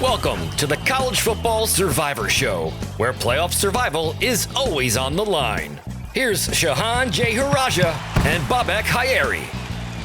Welcome to the College Football Survivor Show, where playoff survival is always on the line. Here's Shehan J. Haraja and Bobak Hayeri.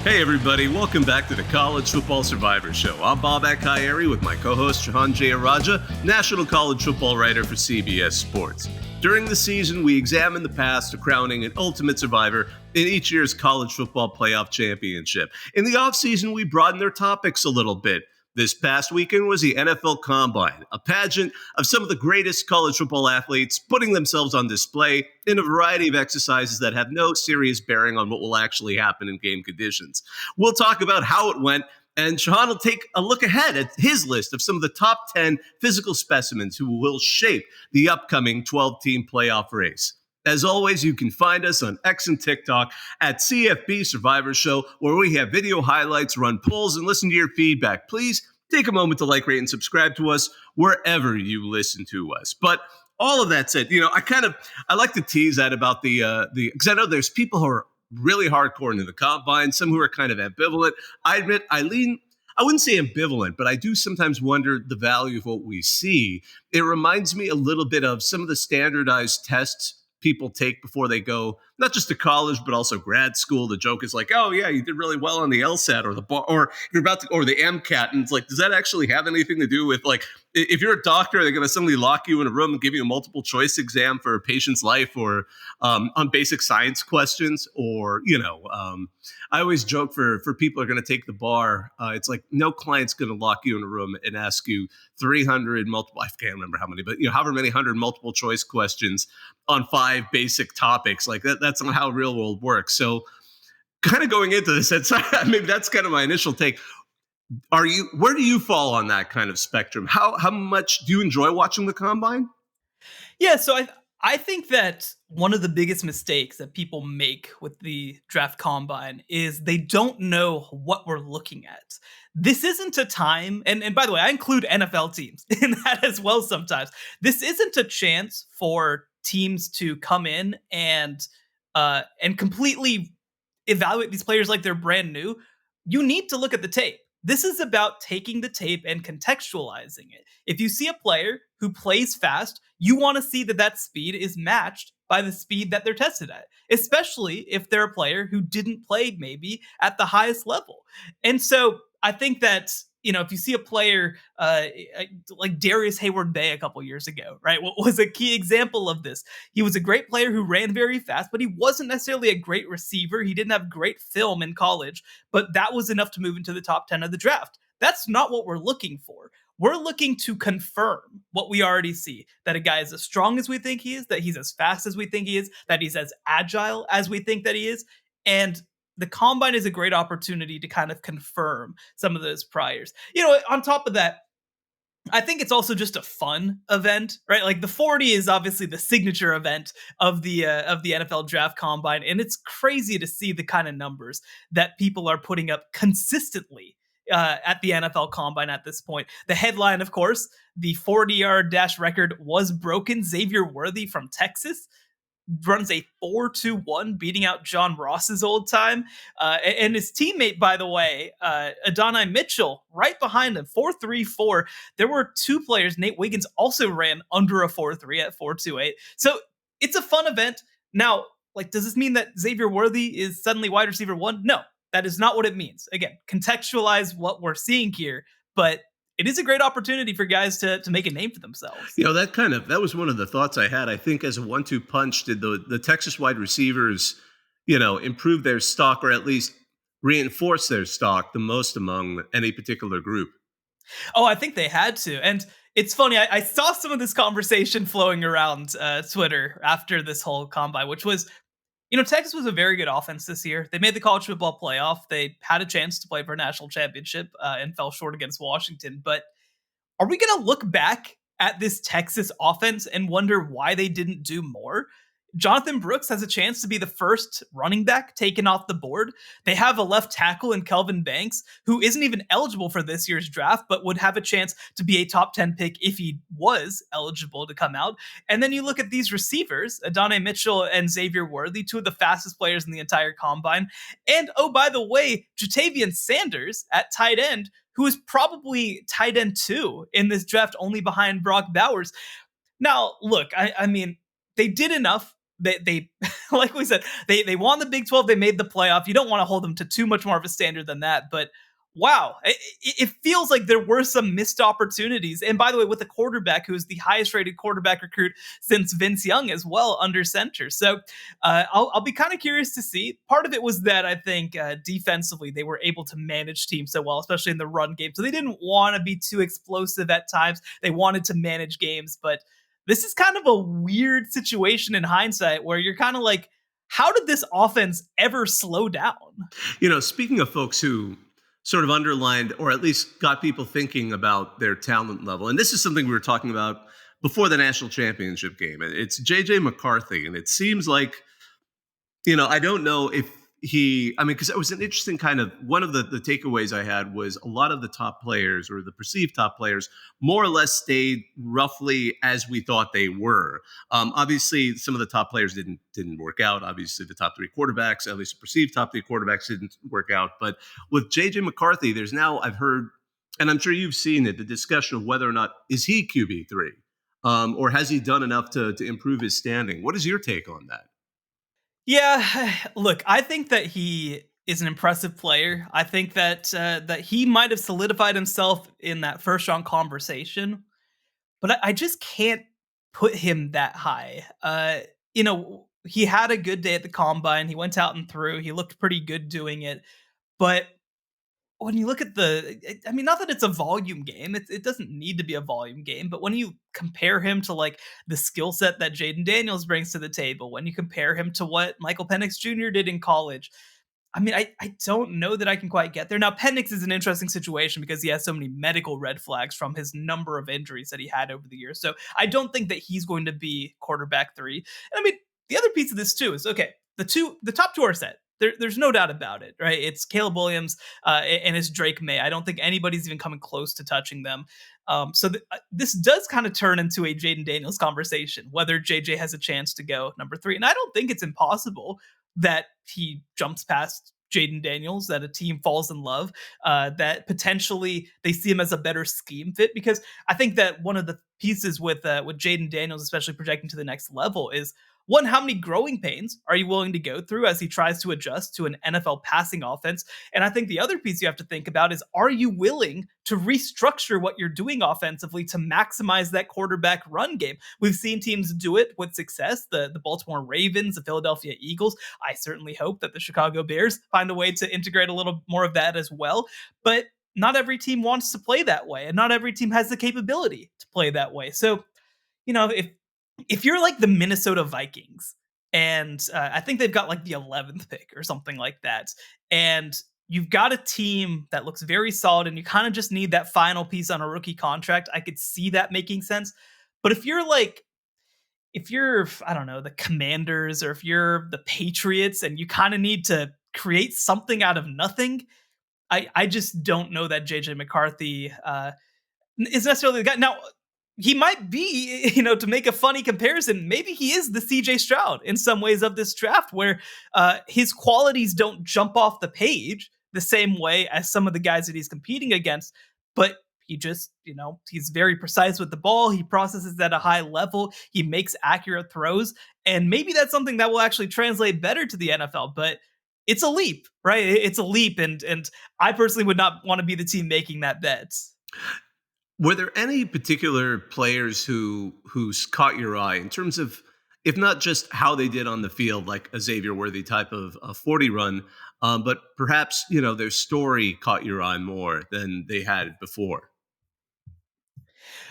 Hey everybody, welcome back to the College Football Survivor Show. I'm Bobak Hayeri with my co-host Shehan J. Haraja, national college football writer for CBS Sports. During the season, we examine the path to crowning an ultimate survivor in each year's college football playoff championship. In the offseason, we broaden their topics a little bit. This past weekend was the NFL Combine, a pageant of some of the greatest college football athletes putting themselves on display in a variety of exercises that have no serious bearing on what will actually happen in game conditions. We'll talk about how it went, and Shehan will take a look ahead at his list of some of the top 10 physical specimens who will shape the upcoming 12-team playoff race. As always, you can find us on X and TikTok at CFP Survivor Show, where we have video highlights, run polls, and listen to your feedback. Please take a moment to like, rate, and subscribe to us wherever you listen to us. But all of that said, I like to tease that about the because I know there's people who are really hardcore into the Combine, some who are kind of ambivalent. I admit I wouldn't say ambivalent, but I do sometimes wonder the value of what we see. It reminds me a little bit of some of the standardized tests people take before they go, not just to college, but also grad school. The joke is like, oh yeah, you did really well on the LSAT or the bar, or you're about to, or the MCAT. And it's like, does that actually have anything to do with, like, if you're a doctor, they're going to suddenly lock you in a room and give you a multiple choice exam for a patient's life, or on basic science questions, or, I always joke for people who are going to take the bar, it's like no client's going to lock you in a room and ask you 300 multiple, I can't remember how many, but however many hundred multiple choice questions on 5 basic topics. Like that's not how real world works. So kind of going into this, maybe that's kind of my initial take. Where do you fall on that kind of spectrum? How much do you enjoy watching the Combine? Yeah, so I think that one of the biggest mistakes that people make with the draft combine is they don't know what we're looking at. This isn't a time, and by the way, I include NFL teams in that as well sometimes. This isn't a chance for teams to come in and completely evaluate these players like they're brand new. You need to look at the tape. This is about taking the tape and contextualizing it. If you see a player who plays fast, you want to see that speed is matched by the speed that they're tested at, especially if they're a player who didn't play maybe at the highest level. And so I think that, if you see a player like Darius Hayward-Bay a couple years ago, right, what was a key example of this? He was a great player who ran very fast, but he wasn't necessarily a great receiver. He didn't have great film in college, but that was enough to move into the top 10 of the draft. That's not what we're looking for. We're looking to confirm what we already see, that a guy is as strong as we think he is, that he's as fast as we think he is, that he's as agile as we think that he is. And the Combine is a great opportunity to kind of confirm some of those priors. On top of that, I think it's also just a fun event, right? Like the 40 is obviously the signature event of the NFL Draft Combine, and it's crazy to see the kind of numbers that people are putting up consistently at the NFL Combine at this point. The headline, of course, the 40-yard dash record was broken. Xavier Worthy from Texas runs a 4.21, beating out John Ross's old time. And his teammate, by the way, Adonai Mitchell, right behind him, 4.34. There were 2 players. Nate Wiggins also ran under a 4.3 at 4.28. So it's a fun event. Now, does this mean that Xavier Worthy is suddenly wide receiver 1? No, that is not what it means. Again, contextualize what we're seeing here, but it is a great opportunity for guys to make a name for themselves. That was one of the thoughts I had. I think as a 1-2 punch, did the Texas wide receivers, improve their stock, or at least reinforce their stock the most among any particular group? Oh, I think they had to. And it's funny, I saw some of this conversation flowing around Twitter after this whole combine, which was, Texas was a very good offense this year. They made the college football playoff. They had a chance to play for a national championship and fell short against Washington. But are we going to look back at this Texas offense and wonder why they didn't do more? Jonathan Brooks has a chance to be the first running back taken off the board. They have a left tackle in Kelvin Banks, who isn't even eligible for this year's draft, but would have a chance to be a top 10 pick if he was eligible to come out. And then you look at these receivers, Adonai Mitchell and Xavier Worthy, 2 of the fastest players in the entire combine. And, oh, by the way, Jatavian Sanders at tight end, who is probably tight end 2 in this draft, only behind Brock Bowers. Now, look, I mean, they did enough. They like we said, they won the Big 12. They made the playoff. You don't want to hold them to too much more of a standard than that. But wow, it feels like there were some missed opportunities. And by the way, with a quarterback who is the highest rated quarterback recruit since Vince Young as well under center. So I'll be kind of curious to see. Part of it was that I think defensively they were able to manage teams so well, especially in the run game. So they didn't want to be too explosive at times. They wanted to manage games, but this is kind of a weird situation in hindsight where you're kind of like, how did this offense ever slow down? Speaking of folks who sort of underlined or at least got people thinking about their talent level, and this is something we were talking about before the national championship game. It's J.J. McCarthy, and it seems like, I don't know if because it was an interesting kind of, one of the takeaways I had was a lot of the top players or the perceived top players more or less stayed roughly as we thought they were. Obviously, some of the top players didn't work out. Obviously, the top 3 quarterbacks, at least the perceived top 3 quarterbacks, didn't work out. But with J.J. McCarthy, there's now, I've heard, and I'm sure you've seen it, the discussion of whether or not, is he QB3? Or has he done enough to improve his standing? What is your take on that? Yeah, look, I think that he is an impressive player. I think that that he might have solidified himself in that first round conversation, but I just can't put him that high. He had a good day at the combine. He went out and threw. He looked pretty good doing it, but when you look at I mean, not that it's a volume game. It doesn't need to be a volume game. But when you compare him to like the skill set that Jaden Daniels brings to the table, when you compare him to what Michael Penix Jr. did in college, I mean, I don't know that I can quite get there. Now, Penix is an interesting situation because he has so many medical red flags from his number of injuries that he had over the years. So I don't think that he's going to be quarterback 3. And I mean, the other piece of this too is, okay, the top 2 are set. There's no doubt about it, right? It's Caleb Williams and it's Drake May. I don't think anybody's even coming close to touching them. So this does kind of turn into a Jaden Daniels conversation, whether JJ has a chance to go number 3. And I don't think it's impossible that he jumps past Jaden Daniels, that a team falls in love, that potentially they see him as a better scheme fit. Because I think that one of the pieces with Jaden Daniels, especially projecting to the next level, is one, how many growing pains are you willing to go through as he tries to adjust to an NFL passing offense? And I think the other piece you have to think about is, are you willing to restructure what you're doing offensively to maximize that quarterback run game? We've seen teams do it with success. The Baltimore Ravens, the Philadelphia Eagles. I certainly hope that the Chicago Bears find a way to integrate a little more of that as well. But not every team wants to play that way, and not every team has the capability to play that way. So, if you're like the Minnesota Vikings, and I think they've got like the 11th pick or something like that, and you've got a team that looks very solid and you kind of just need that final piece on a rookie contract, I could see that making sense. But if you're, I don't know, the Commanders, or if you're the Patriots and you kind of need to create something out of nothing, I just don't know that JJ McCarthy is necessarily the guy. Now, he might be, to make a funny comparison, maybe he is the CJ Stroud in some ways of this draft, where his qualities don't jump off the page the same way as some of the guys that he's competing against, but he just, he's very precise with the ball. He processes at a high level. He makes accurate throws, and maybe that's something that will actually translate better to the NFL, but it's a leap, right? It's a leap, and I personally would not want to be the team making that bet. Were there any particular players who's caught your eye in terms of, if not just how they did on the field, like a Xavier Worthy type of a 40 run, but perhaps, their story caught your eye more than they had before?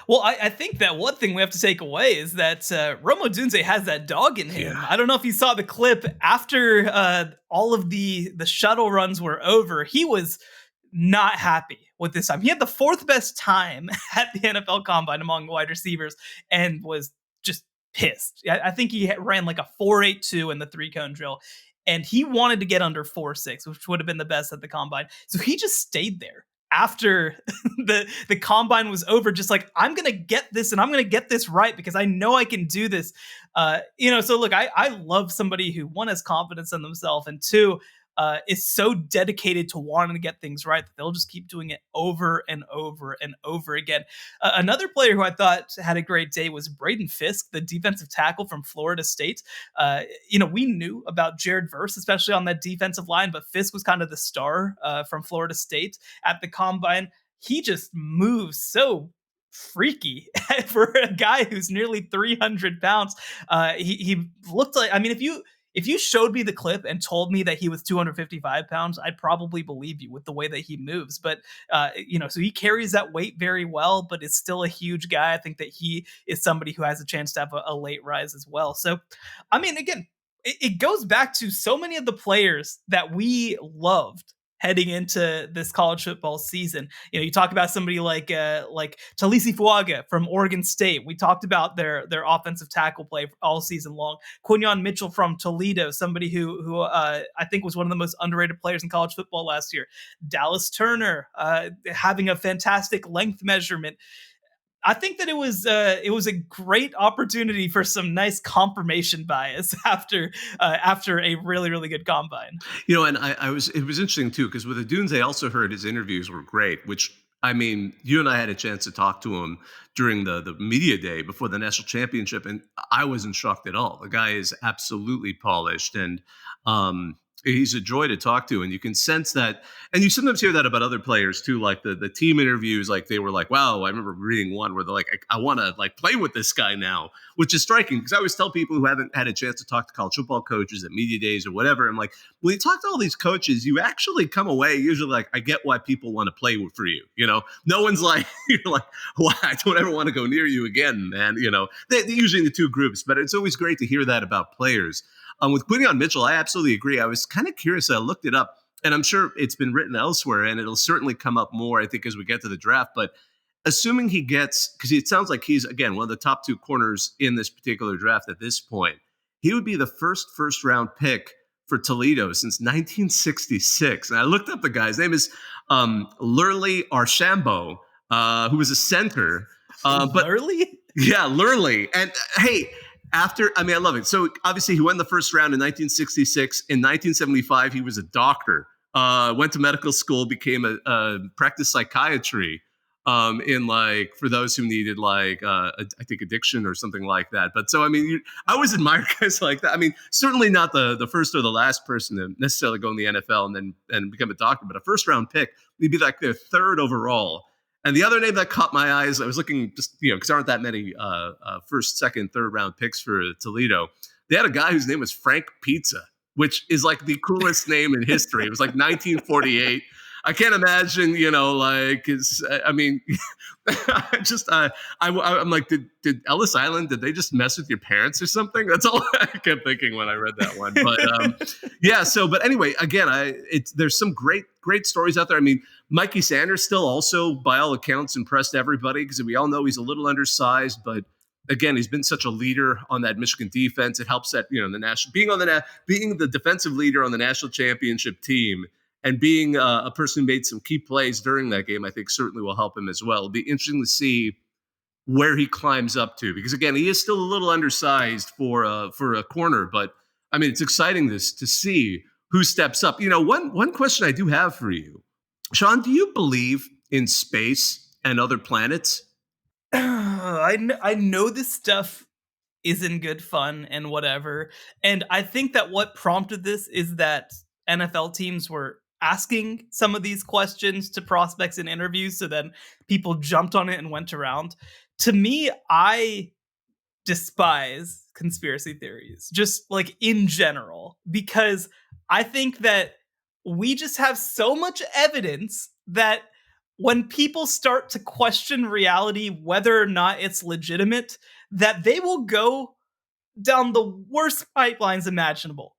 Well, I think that one thing we have to take away is that Rome Odunze has that dog in him. Yeah. I don't know if you saw the clip after all of the shuttle runs were over. He was not happy with this time. He had the 4th best time at the NFL Combine among wide receivers and was just pissed. I think he ran like a 4.82 in the 3-cone drill, and he wanted to get under 4.6, which would have been the best at the Combine. So he just stayed there after the Combine was over, just like, I'm going to get this, and I'm going to get this right because I know I can do this. So look, I love somebody who, one, has confidence in themselves, and 2, is so dedicated to wanting to get things right that they'll just keep doing it over and over and over again. Another player who I thought had a great day was Braden Fisk, the defensive tackle from Florida State. We knew about Jared Verse, especially on that defensive line, but Fisk was kind of the star from Florida State at the combine. He just moves so freaky for a guy who's nearly 300 pounds. He looked like, I mean, if you showed me the clip and told me that he was 255 pounds, I'd probably believe you with the way that he moves. But, so he carries that weight very well, but is still a huge guy. I think that he is somebody who has a chance to have a late rise as well. So, I mean, again, it goes back to so many of the players that we loved heading into this college football season. You talk about somebody like Talisi Fuaga from Oregon State. We talked about their offensive tackle play all season long. Quinyon Mitchell from Toledo, somebody who I think was one of the most underrated players in college football last year. Dallas Turner having a fantastic length measurement. I think that it was a great opportunity for some nice confirmation bias after a really, really good combine. And it was interesting too, because with Odunze, I also heard his interviews were great, which, I mean, you and I had a chance to talk to him during the media day before the national championship, and I wasn't shocked at all. The guy is absolutely polished, and he's a joy to talk to, and you can sense that. And you sometimes hear that about other players too, like the team interviews. Like they were like, "Wow!" I remember reading one where they're like, "I want to like play with this guy now," which is striking because I always tell people who haven't had a chance to talk to college football coaches at media days or whatever, I'm like, when you talk to all these coaches, you actually come away usually like, I get why people want to play for you. No one's like, you're like, "Why? I don't ever want to go near you again, man." They're usually in the two groups, but it's always great to hear that about players. With Quinyon Mitchell, I absolutely agree. I was kind of curious. I looked it up, and I'm sure it's been written elsewhere, and it'll certainly come up more, I think, as we get to the draft. But assuming he gets, because it sounds like he's, again, one of the top two corners in this particular draft at this point, he would be the first-round pick for Toledo since 1966. And I looked up the guy's name is Lurley Archambault, who was a center. Lurley? Yeah, Lurley. And hey, I love it. So obviously he won the first round in 1966. In 1975, he was a doctor, went to medical school, became a practiced psychiatry for those who needed I think addiction or something like that. But so, I mean, I always admire guys like that. I mean, certainly not the first or the last person to necessarily go in the NFL and become a doctor, but a first round pick, he'd be like their third overall. And the other name that caught my eyes, I was looking just, because there aren't that many first, second, third round picks for Toledo. They had a guy whose name was Frank Pizza, which is like the coolest name in history. It was like 1948. I can't imagine, I'm like, did Ellis Island, did they just mess with your parents or something? That's all I kept thinking when I read that one. But but anyway, again, there's some great stories out there. I mean, Mikey Sanders still also, by all accounts, impressed everybody because we all know he's a little undersized, but again, he's been such a leader on that Michigan defense. It helps that, the national, being the defensive leader on the national championship team and being a person who made some key plays during that game, I think certainly will help him as well. It'll be interesting to see where he climbs up to, because again, he is still a little undersized for a corner, but I mean, it's exciting to see who steps up. One question I do have for you, Sean, do you believe in space and other planets? I know this stuff isn't good fun and whatever. And I think that what prompted this is that NFL teams were asking some of these questions to prospects in interviews. So then people jumped on it and went around. To me, I despise conspiracy theories, just like in general, because I think that we just have so much evidence that when people start to question reality, whether or not it's legitimate, that they will go down the worst pipelines imaginable.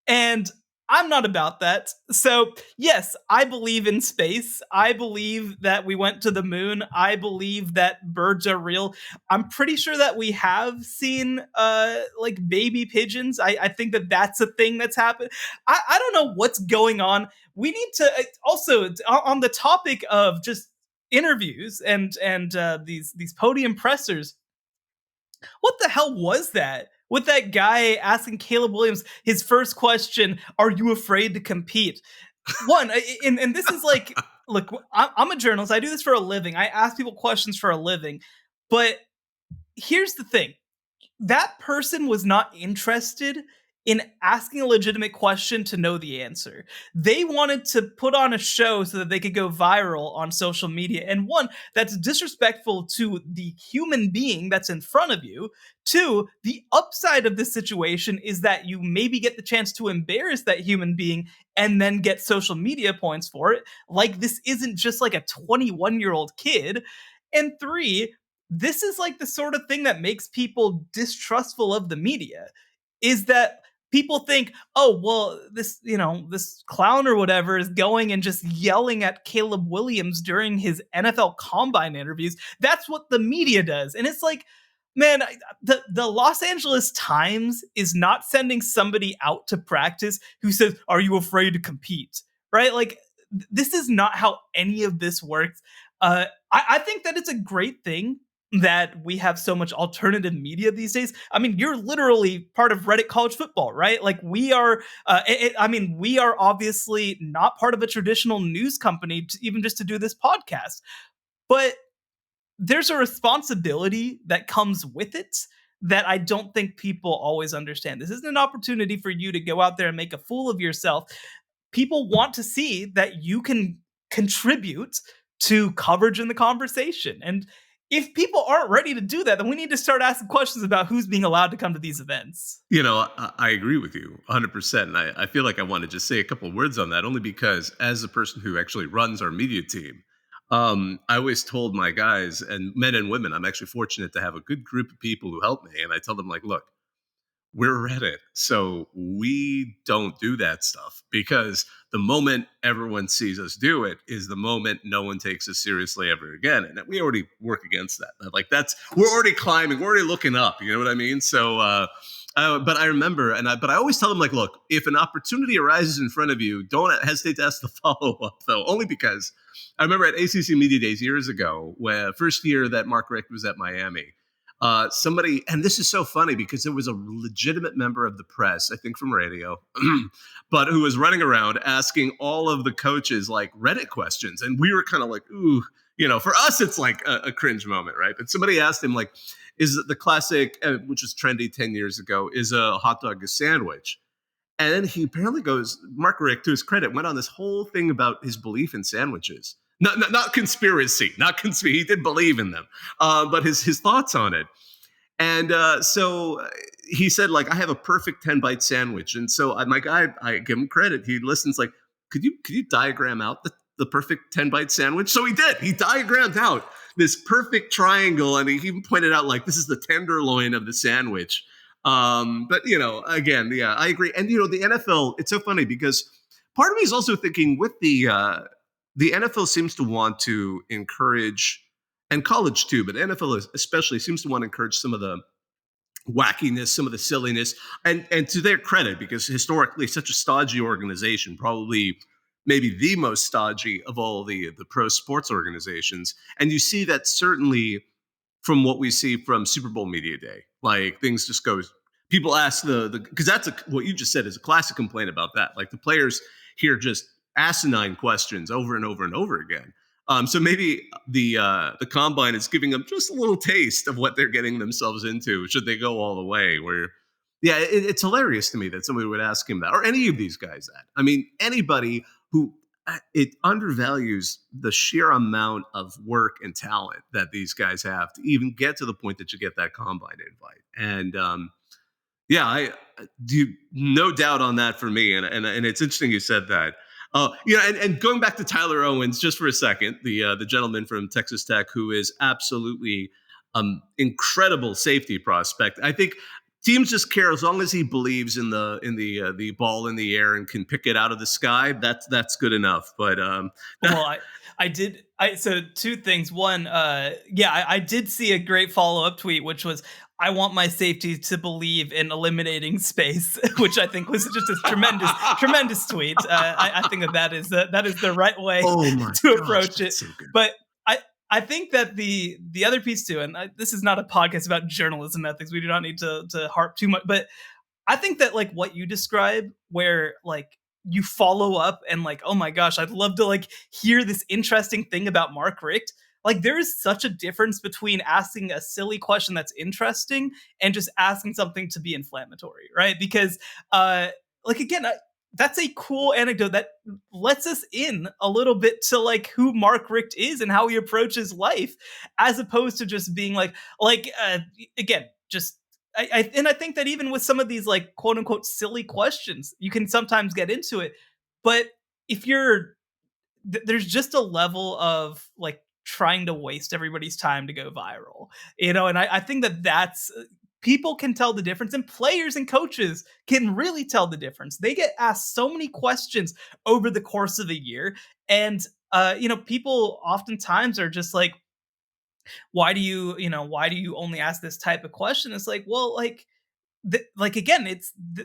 And I'm not about that. So yes, I believe in space. I believe that we went to the moon. I believe that birds are real. I'm pretty sure that we have seen like baby pigeons. I think that that's a thing that's happened. I don't know what's going on. We need to also, on the topic of just interviews and these podium pressers, what the hell was that? with that guy asking Caleb Williams his first question, "Are you afraid to compete?" One, and this is like, look, I'm a journalist. I do this for a living. I ask people questions for a living. But here's the thing. That person was not interested in asking a legitimate question to know the answer. They wanted to put on a show so that they could go viral on social media. And one, that's disrespectful to the human being that's in front of you. Two, the upside of this situation is that you maybe get the chance to embarrass that human being and then get social media points for it. Like, this isn't just like a 21-year-old kid. And three, this is like the sort of thing that makes people distrustful of the media, is that people think, oh, well, this clown or whatever is going and just yelling at Caleb Williams during his NFL Combine interviews. That's what the media does. And it's like, man, the Los Angeles Times is not sending somebody out to practice who says, "Are you afraid to compete?" Right? Like, this is not how any of this works. I think that it's a great thing that we have so much alternative media these days. I mean, you're literally part of Reddit College Football, right? Like, we are, we are obviously not part of a traditional news company, even just to do this podcast. But there's a responsibility that comes with it that I don't think people always understand. This isn't an opportunity for you to go out there and make a fool of yourself. People want to see that you can contribute to coverage in the conversation. And if people aren't ready to do that, then we need to start asking questions about who's being allowed to come to these events. I agree with you 100%. And I feel like I want to just say a couple of words on that, only because as a person who actually runs our media team, I always told my guys, and men and women, I'm actually fortunate to have a good group of people who help me. And I tell them, like, look, we're Reddit, so we don't do that stuff, because the moment everyone sees us do it is the moment no one takes us seriously ever again. And we already work against that. Like, we're already climbing, we're already looking up. You know what I mean? So, but I remember, but I always tell them, like, look, if an opportunity arises in front of you, don't hesitate to ask the follow up, though, only because I remember at ACC Media Days years ago, where first year that Mark Richt was at Miami, somebody, and this is so funny because there was a legitimate member of the press, I think from radio, but who was running around asking all of the coaches like Reddit questions. And we were kind of like, ooh, for us, it's like a cringe moment, right? But somebody asked him, like, is the classic, which was trendy 10 years ago, is a hot dog a sandwich? And then he apparently goes, Mark Richt, to his credit, went on this whole thing about his belief in sandwiches. Not conspiracy, he did believe in them, but his thoughts on it. And so he said, like, I have a perfect 10-bite sandwich. And so my guy, I give him credit. He listens, like, could you diagram out the perfect 10-bite sandwich? So he did. He diagrammed out this perfect triangle, and he even pointed out, like, this is the tenderloin of the sandwich. But, again, yeah, I agree. And, the NFL, it's so funny because part of me is also thinking with the NFL seems to want to encourage, and college too, but NFL especially seems to want to encourage some of the wackiness, some of the silliness, and to their credit, because historically such a stodgy organization, probably maybe the most stodgy of all the pro sports organizations. And you see that certainly from what we see from Super Bowl Media Day, like, things just go, people ask because that's what you just said is a classic complaint about that. Like, the players hear just asinine questions over and over and over again. So maybe the combine is giving them just a little taste of what they're getting themselves into, should they go all the way. Where, yeah, it's hilarious to me that somebody would ask him that, or any of these guys that. I mean, anybody who, it undervalues the sheer amount of work and talent that these guys have to even get to the point that you get that combine invite. And yeah, I do, no doubt on that for me. And it's interesting you said that. And going back to Tyler Owens just for a second, the gentleman from Texas Tech, who is absolutely incredible safety prospect. I think teams just care as long as he believes in the ball in the air and can pick it out of the sky. That's good enough. But well, so two things. One, I did see a great follow-up tweet, which was, I want my safety to believe in eliminating space, which I think was just a tremendous tweet. I think that is the right way to approach it. So, but I think that the other piece too, and this is not a podcast about journalism ethics. We do not need to harp too much, but I think that like what you describe, where like you follow up and like, oh my gosh, I'd love to like hear this interesting thing about Mark Richt. Like there is such a difference between asking a silly question that's interesting and just asking something to be inflammatory, right? Because like again, that's a cool anecdote that lets us in a little bit to like who Mark Richt is and how he approaches life, as opposed to just being again, just I think that even with some of these like quote unquote silly questions, you can sometimes get into it. But if you're there's just a level of like trying to waste everybody's time to go viral, and I think that that's people can tell the difference, and players and coaches can really tell the difference. They get asked so many questions over the course of a year, and people oftentimes are just like, why do you only ask this type of question? It's like, well, like again,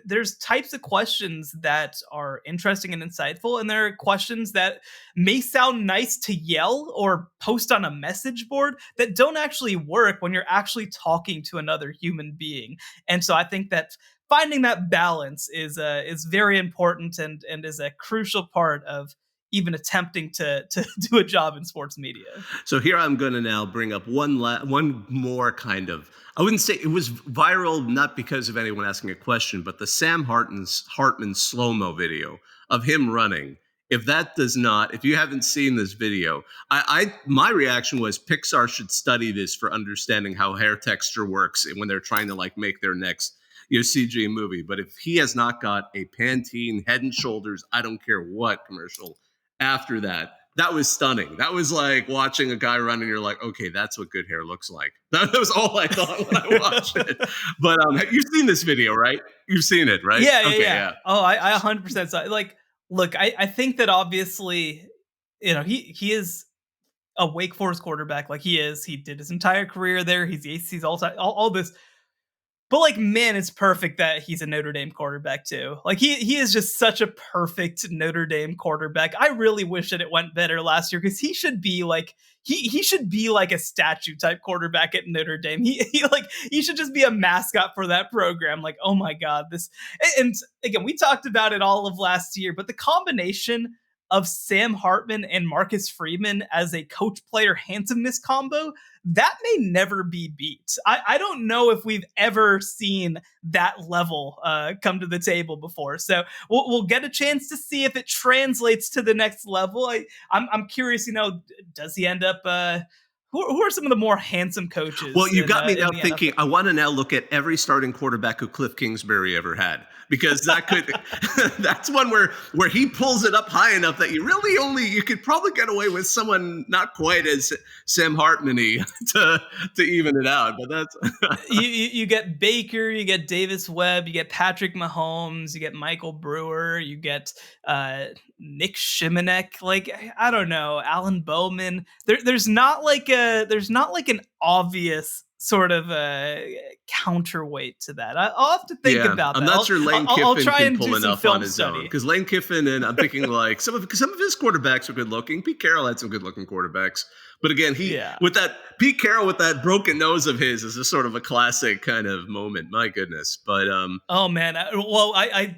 there's types of questions that are interesting and insightful, and there are questions that may sound nice to yell or post on a message board that don't actually work when you're actually talking to another human being. And so I think that finding that balance is very important, and is a crucial part of even attempting to do a job in sports media. So here I'm going to now bring up one more kind of. I wouldn't say it was viral, not because of anyone asking a question, but the Sam Hartman slow-mo video of him running. If you haven't seen this video, my reaction was Pixar should study this for understanding how hair texture works when they're trying to like make their next CG movie. But if he has not got a Pantene Head and Shoulders, I don't care what commercial after that. That was stunning. That was like watching a guy run and you're like, okay, that's what good hair looks like. That was all I thought when I watched it. But you've seen this video, right? You've seen it, right? Yeah, Okay, yeah. Oh, I 100% saw it. Like, look, I think that obviously, he is a Wake Forest quarterback. Like he did his entire career there. He's all this. But like, man, it's perfect that he's a Notre Dame quarterback too. Like he is just such a perfect Notre Dame quarterback. I really wish that it went better last year, because he should be like he should be like a statue type quarterback at Notre Dame. He should just be a mascot for that program. Like, oh my God, this. And again, we talked about it all of last year, but the combination of Sam Hartman and Marcus Freeman as a coach player handsomeness combo, that may never be beat. I don't know if we've ever seen that level come to the table before. So we'll get a chance to see if it translates to the next level. I'm curious, does he end up who are some of the more handsome coaches? Well, you got me now thinking. NFL? I want to now look at every starting quarterback who Cliff Kingsbury ever had, because that could that's one where he pulls it up high enough that you could probably get away with someone not quite as Sam Hartman-y to even it out. But that's you get Baker, you get Davis Webb, you get Patrick Mahomes, you get Michael Brewer, you get Nick Shimanek. Like, I don't know, Alan Bowman. There's not like an obvious sort of counterweight to that. I'll have to think about that. I'm not sure Lane Kiffin I'll try can and pull do some enough film on his study. own, because Lane Kiffin, and I'm thinking like some of his quarterbacks are good looking. Pete Carroll had some good looking quarterbacks, but again, with that Pete Carroll with that broken nose of his is a sort of a classic kind of moment. My goodness, but oh man, I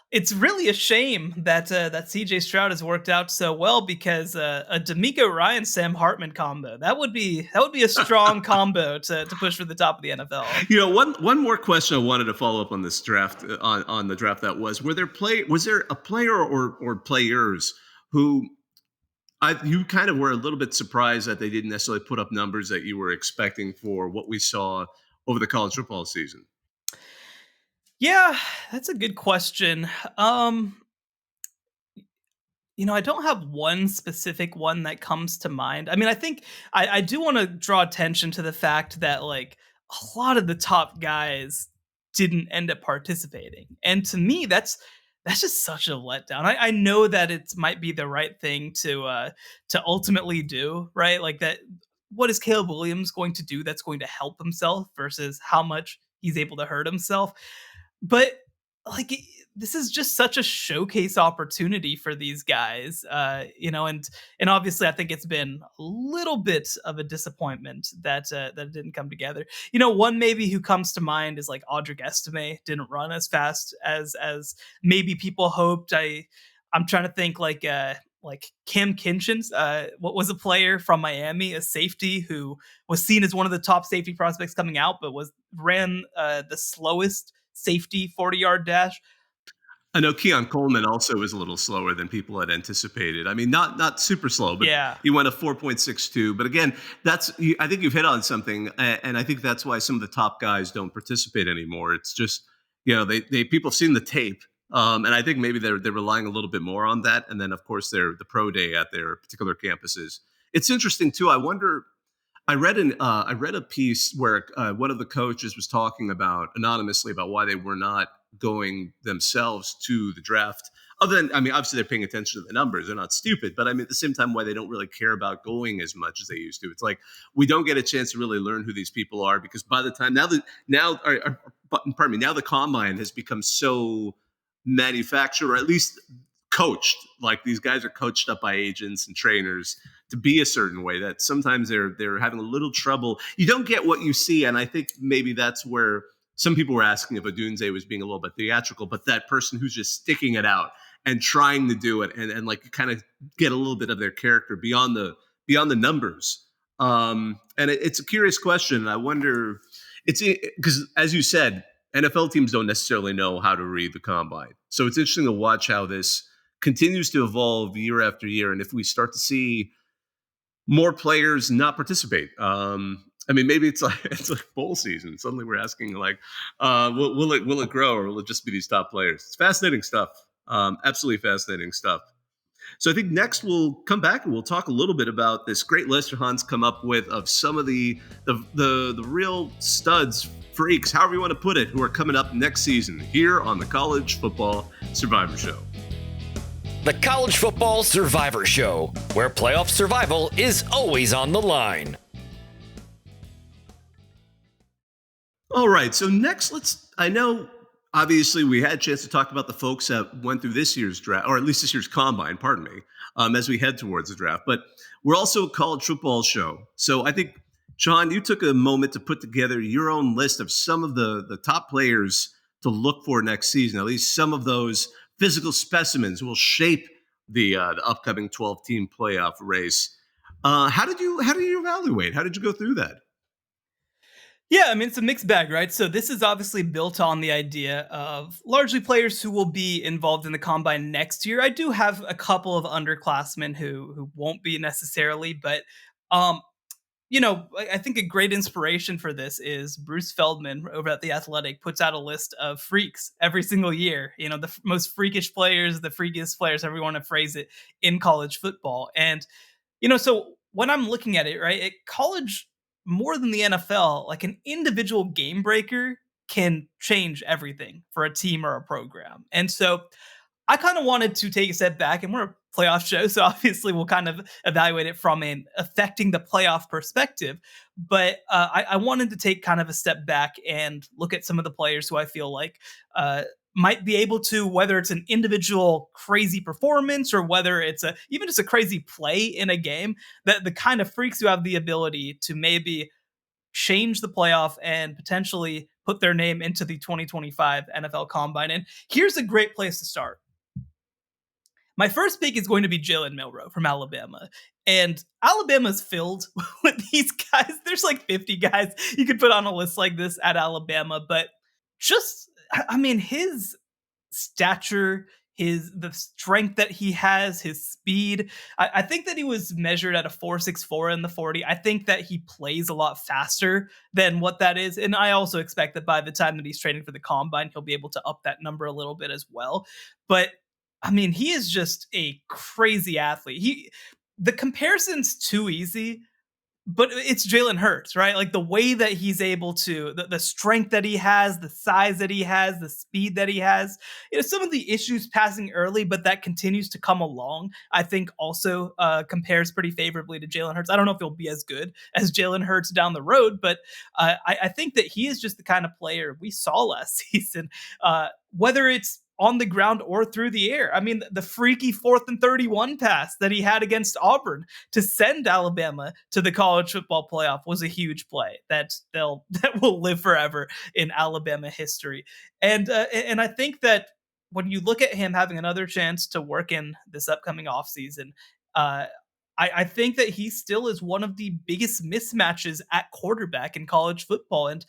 it's really a shame that that CJ Stroud has worked out so well, because a D'Amico Ryan Sam Hartman combo, that would be a strong combo to push for the top of the NFL. One more question I wanted to follow up on this draft, on the draft, that was there a player or players who you kind of were a little bit surprised that they didn't necessarily put up numbers that you were expecting for what we saw over the college football season? Yeah, that's a good question. I don't have one specific one that comes to mind. I mean, I think I do want to draw attention to the fact that like a lot of the top guys didn't end up participating. And to me, that's just such a letdown. I know that it might be the right thing to ultimately do, right? Like that, what is Caleb Williams going to do that's going to help himself versus how much he's able to hurt himself? But like this is just such a showcase opportunity for these guys, and obviously I think it's been a little bit of a disappointment that it didn't come together. One maybe who comes to mind is like Audric Estime didn't run as fast as maybe people hoped. I'm trying to think like Cam Kinchins, what was a player from Miami, a safety who was seen as one of the top safety prospects coming out, but ran the slowest safety 40-yard dash. I know Keon Coleman also was a little slower than people had anticipated. I mean, not super slow, but Yeah. he went a 4.62. But again, I think you've hit on something, and I think that's why some of the top guys don't participate anymore. It's just they people have seen the tape, and I think maybe they're relying a little bit more on that. And then of course they're the pro day at their particular campuses. It's interesting too. I wonder. I read a piece where one of the coaches was talking about anonymously about why they were not going themselves to the draft. Other than, I mean, obviously they're paying attention to the numbers; they're not stupid. But I mean, at the same time, why they don't really care about going as much as they used to. It's like we don't get a chance to really learn who these people are because by the time pardon me, now the combine has become so manufactured, or at least coached. Like these guys are coached up by agents and trainers to be a certain way that sometimes they're having a little trouble. You don't get what you see, and I think maybe that's where some people were asking if Odunze was being a little bit theatrical, but that person who's just sticking it out and trying to do it and like kind of get a little bit of their character beyond the numbers. And it's a curious question. I wonder, it's because as you said, NFL teams don't necessarily know how to read the combine. So it's interesting to watch how this continues to evolve year after year. And if we start to see more players not participate. I mean, maybe it's like bowl season. Suddenly, we're asking like, will it grow, or will it just be these top players? It's fascinating stuff. Absolutely fascinating stuff. So I think next we'll come back and we'll talk a little bit about this great list Hans come up with of some of the real studs, freaks, however you want to put it, who are coming up next season here on the College Football Survivor Show. The College Football Survivor Show, where playoff survival is always on the line. All right, so next I know obviously we had a chance to talk about the folks that went through this year's draft, or at least this year's combine, pardon me, as we head towards the draft. But we're also a college football show. So I think, Sean, you took a moment to put together your own list of some of the top players to look for next season, at least some of those physical specimens will shape the upcoming 12-team playoff race. How did you evaluate? How did you go through that? Yeah, I mean, it's a mixed bag, right? So this is obviously built on the idea of largely players who will be involved in the combine next year. I do have a couple of underclassmen who won't be necessarily, but I think a great inspiration for this is Bruce Feldman over at The Athletic puts out a list of freaks every single year. The most freakish players, the freakiest players, however you want to phrase it, in college football. And, so when I'm looking at it, right, at college, more than the NFL, like an individual game breaker can change everything for a team or a program. And so I kind of wanted to take a step back, and we're a playoff show, so obviously we'll kind of evaluate it from an affecting the playoff perspective. But I wanted to take kind of a step back and look at some of the players who I feel like might be able to, whether it's an individual crazy performance or whether it's even just a crazy play in a game, that the kind of freaks who have the ability to maybe change the playoff and potentially put their name into the 2025 NFL Combine. And here's a great place to start. My first pick is going to be Jalen Milroe from Alabama. And Alabama's filled with these guys. There's like 50 guys you could put on a list like this at Alabama. But his stature, the strength that he has, his speed. I think that he was measured at a 4.64 in the 40. I think that he plays a lot faster than what that is. And I also expect that by the time that he's training for the combine, he'll be able to up that number a little bit as well. But he is just a crazy athlete. The comparison's too easy, but it's Jalen Hurts, right? Like the way that he's able to, the strength that he has, the size that he has, the speed that he has, some of the issues passing early, but that continues to come along, I think also compares pretty favorably to Jalen Hurts. I don't know if he'll be as good as Jalen Hurts down the road, but I think that he is just the kind of player we saw last season, whether it's on the ground or through the air. I mean, the freaky 4th and 31 pass that he had against Auburn to send Alabama to the college football playoff was a huge play that will live forever in Alabama history. And I think that when you look at him having another chance to work in this upcoming offseason, I think that he still is one of the biggest mismatches at quarterback in college football. And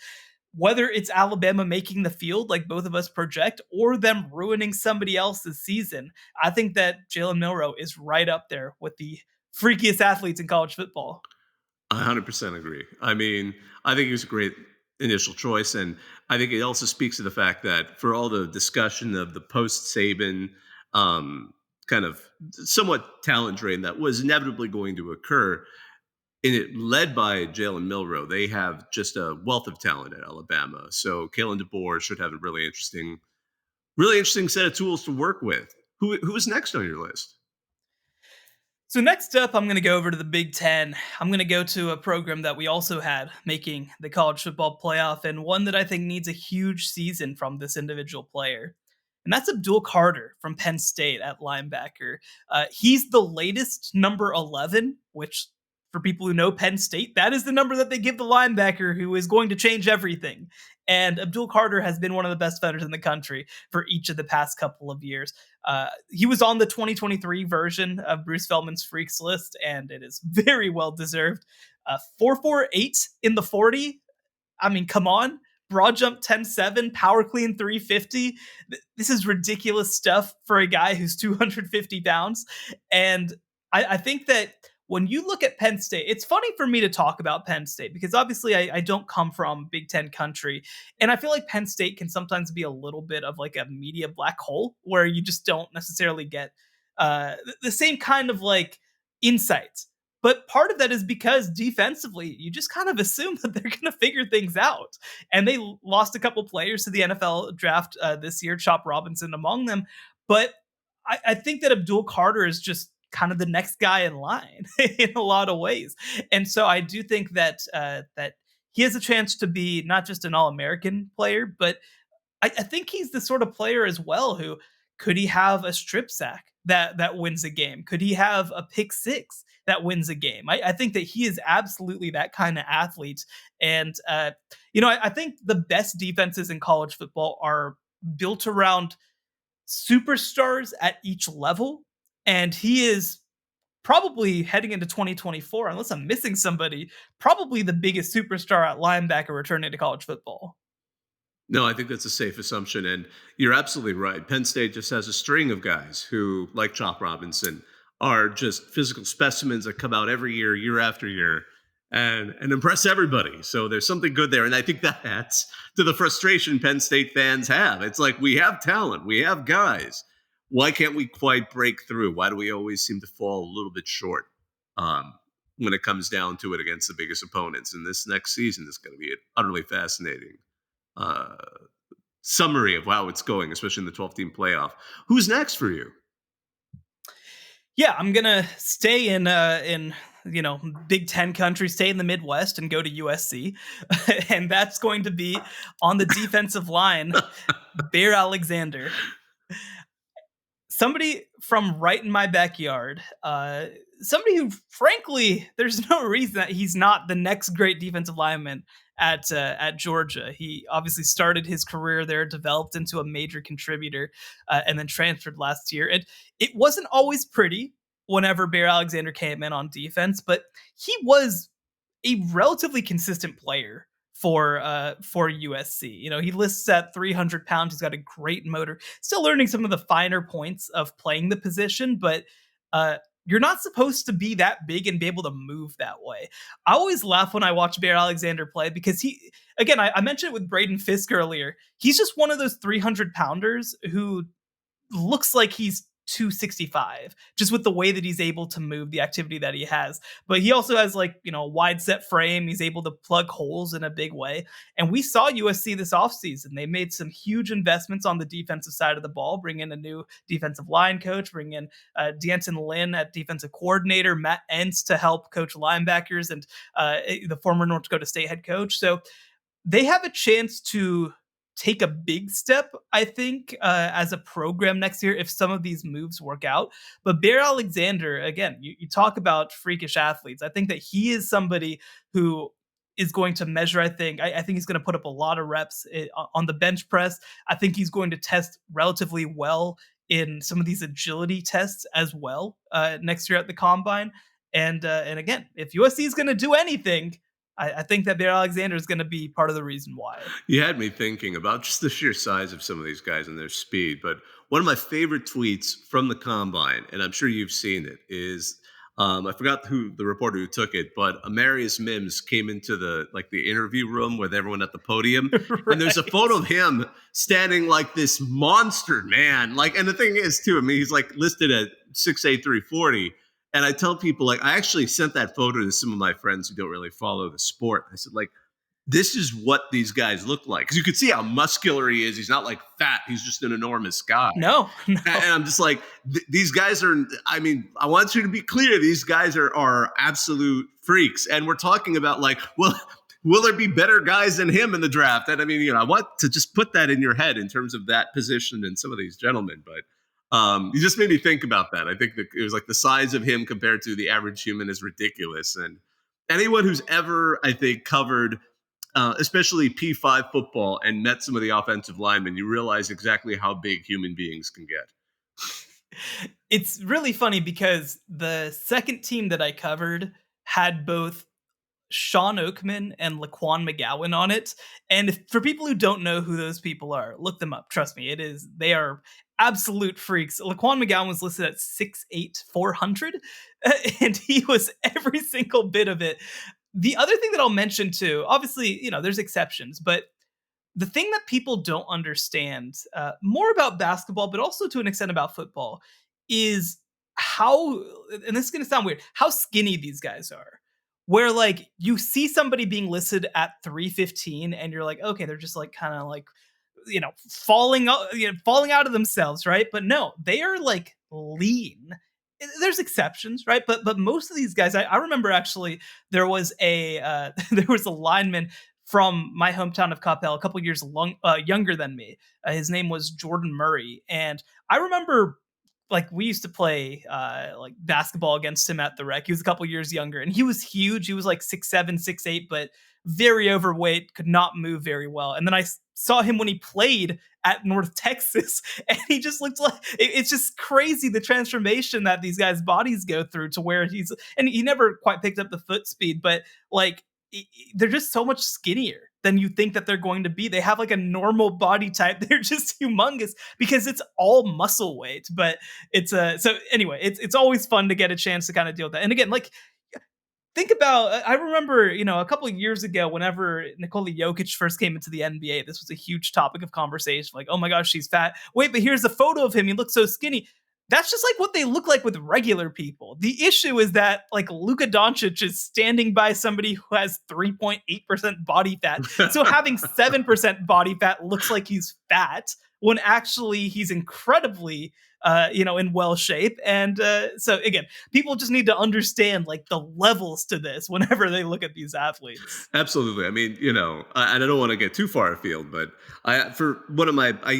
whether it's Alabama making the field like both of us project or them ruining somebody else's season, I think that Jalen Milroe is right up there with the freakiest athletes in college football. 100% agree. I mean, I think he was a great initial choice. And I think it also speaks to the fact that for all the discussion of the post-Saban kind of somewhat talent drain that was inevitably going to occur, and it led by Jalen Milroe, they have just a wealth of talent at Alabama. So Kalen DeBoer should have a really interesting set of tools to work with. Who is next on your list? So next up, I'm going to go over to the Big Ten. I'm going to go to a program that we also had making the college football playoff, and one that I think needs a huge season from this individual player. And that's Abdul Carter from Penn State at linebacker. He's the latest number 11, which for people who know Penn State, that is the number that they give the linebacker who is going to change everything. And Abdul Carter has been one of the best defenders in the country for each of the past couple of years. He was on the 2023 version of Bruce Feldman's Freaks list, and it is very well deserved. 4.48 in the 40. I mean, come on. Broad jump 10.7, power clean 350. This is ridiculous stuff for a guy who's 250 pounds. And I think that when you look at Penn State, it's funny for me to talk about Penn State because obviously I don't come from Big Ten country. And I feel like Penn State can sometimes be a little bit of like a media black hole where you just don't necessarily get the same kind of like insights. But part of that is because defensively, you just kind of assume that they're going to figure things out. And they lost a couple players to the NFL draft this year, Chop Robinson among them. But I think that Abdul Carter is just kind of the next guy in line in a lot of ways. And so I do think that that he has a chance to be not just an All-American player, but I think he's the sort of player as well who could he have a strip sack that wins a game? Could he have a pick six that wins a game? I think that he is absolutely that kind of athlete. And, I think the best defenses in college football are built around superstars at each level. And he is probably heading into 2024, unless I'm missing somebody, probably the biggest superstar at linebacker returning to college football. No, I think that's a safe assumption. And you're absolutely right. Penn State just has a string of guys who, like Chop Robinson, are just physical specimens that come out every year, year after year, and impress everybody. So there's something good there. And I think that adds to the frustration Penn State fans have. It's like, we have talent, we have guys. Why can't we quite break through? Why do we always seem to fall a little bit short when it comes down to it against the biggest opponents? And this next season is going to be an utterly fascinating summary of how it's going, especially in the 12-team playoff. Who's next for you? Yeah, I'm gonna stay in Big Ten country, stay in the Midwest, and go to USC, and that's going to be on the defensive line, Bear Alexander. Somebody from right in my backyard, somebody who, frankly, there's no reason that he's not the next great defensive lineman at Georgia. He obviously started his career there, developed into a major contributor, and then transferred last year. And it wasn't always pretty whenever Bear Alexander came in on defense, but he was a relatively consistent player for USC. He lists at 300 pounds. He's got a great motor. Still learning some of the finer points of playing the position, but you're not supposed to be that big and be able to move that way. I always laugh when I watch Bear Alexander play because I mentioned it with Braden Fisk earlier. He's just one of those 300 pounders who looks like he's 265, just with the way that he's able to move, the activity that he has. But he also has like, a wide set frame. He's able to plug holes in a big way. And we saw USC this offseason. They made some huge investments on the defensive side of the ball, bring in a new defensive line coach, bring in D'Anton Lynn at defensive coordinator, Matt Entz to help coach linebackers, and the former North Dakota State head coach. So they have a chance to take a big step, I think, as a program next year if some of these moves work out. But Bear Alexander, again, you talk about freakish athletes. I think that he is somebody who is going to measure, I think he's going to put up a lot of reps on the bench press. I think he's going to test relatively well in some of these agility tests as well next year at the Combine. And again, if USC is going to do anything, I think that Bear Alexander is going to be part of the reason why. You had me thinking about just the sheer size of some of these guys and their speed. But one of my favorite tweets from the Combine, and I'm sure you've seen it, is I forgot who the reporter who took it, but Amarius Mims came into the interview room with everyone at the podium, right. And there's a photo of him standing like this monster man. And the thing is, too, I mean, he's listed at 6'8", 340. And I tell people, I actually sent that photo to some of my friends who don't really follow the sport. I said, this is what these guys look like. Because you could see how muscular he is. He's not fat. He's just an enormous guy. No. And I'm just these guys are, I mean, I want you to be clear. These guys are absolute freaks. And we're talking about will there be better guys than him in the draft? And I mean, I want to just put that in your head in terms of that position and some of these gentlemen. But you just made me think about that. I think that it was the size of him compared to the average human is ridiculous. And anyone who's ever, I think, covered especially P5 football and met some of the offensive linemen, you realize exactly how big human beings can get. It's really funny because the second team that I covered had both Sean Oakman and Laquan McGowan on it. And for people who don't know who those people are, look them up. Trust me, they are absolute freaks. Laquan McGowan was listed at 6'8", 400, and he was every single bit of it. The other thing that I'll mention too, obviously, there's exceptions, but the thing that people don't understand more about basketball, but also to an extent about football, is how, and this is going to sound weird, how skinny these guys are. Where you see somebody being listed at 315 and you're okay, they're just kind of falling out of themselves, right? But no, they are lean. There's exceptions, right? But most of these guys, I remember actually there was a lineman from my hometown of Coppell, a couple years younger than me. His name was Jordan Murray, and I remember we used to play basketball against him at the rec. He was a couple years younger, and he was huge. He was 6'7", 6'8", but very overweight, could not move very well. And then I saw him when he played at North Texas, and he just looked it's just crazy the transformation that these guys' bodies go through to where and he never quite picked up the foot speed, but they're just so much skinnier than you think that they're going to be. They have a normal body type. They're just humongous because it's all muscle weight. But it's so anyway, it's always fun to get a chance to kind of deal with that. And again, think about, I remember, a couple of years ago, whenever Nikola Jokic first came into the NBA, this was a huge topic of conversation. Oh my gosh, she's fat. Wait, but here's a photo of him. He looks so skinny. That's just what they look like with regular people. The issue is that Luka Doncic is standing by somebody who has 3.8% body fat. So having 7% body fat looks like he's fat when actually he's incredibly, in well shape. And so again, people just need to understand the levels to this whenever they look at these athletes. Absolutely. I mean, and I don't want to get too far afield, but I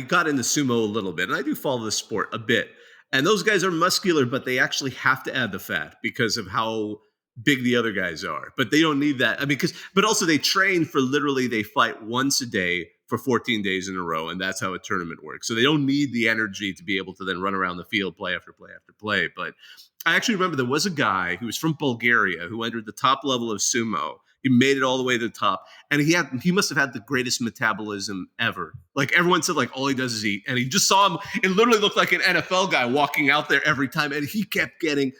got into sumo a little bit, and I do follow the sport a bit. And those guys are muscular, but they actually have to add the fat because of how big the other guys are. But they don't need that. I mean, but also they train for they fight once a day for 14 days in a row. And that's how a tournament works. So they don't need the energy to be able to then run around the field, play after play after play. But I actually remember there was a guy who was from Bulgaria who entered the top level of sumo. He made it all the way to the top, and he must have had the greatest metabolism ever. Everyone said, all he does is eat, and he just saw him. It literally looked like an NFL guy walking out there every time, and he kept getting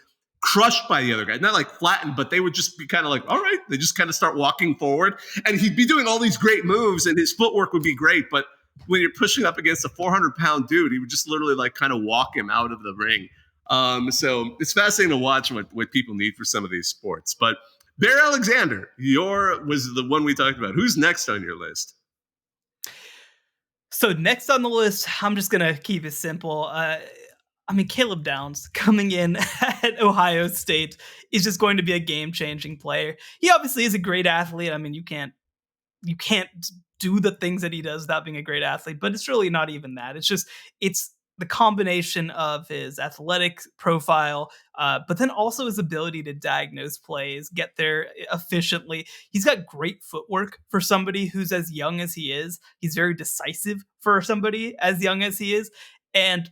crushed by the other guy. Not flattened, but they would just be kind of all right. They just kind of start walking forward, and he'd be doing all these great moves, and his footwork would be great, but when you're pushing up against a 400-pound dude, he would just literally like kind of walk him out of the ring. So it's fascinating to watch what people need for some of these sports. But Bear Alexander, was the one we talked about. Who's next on your list? So next on the list, I'm just going to keep it simple. Caleb Downs coming in at Ohio State is just going to be a game-changing player. He obviously is a great athlete. I mean, you can't do the things that he does without being a great athlete, but it's really not even that. It's the combination of his athletic profile, but then also his ability to diagnose plays, get there efficiently. He's got great footwork for somebody who's as young as he is. He's very decisive for somebody as young as he is. And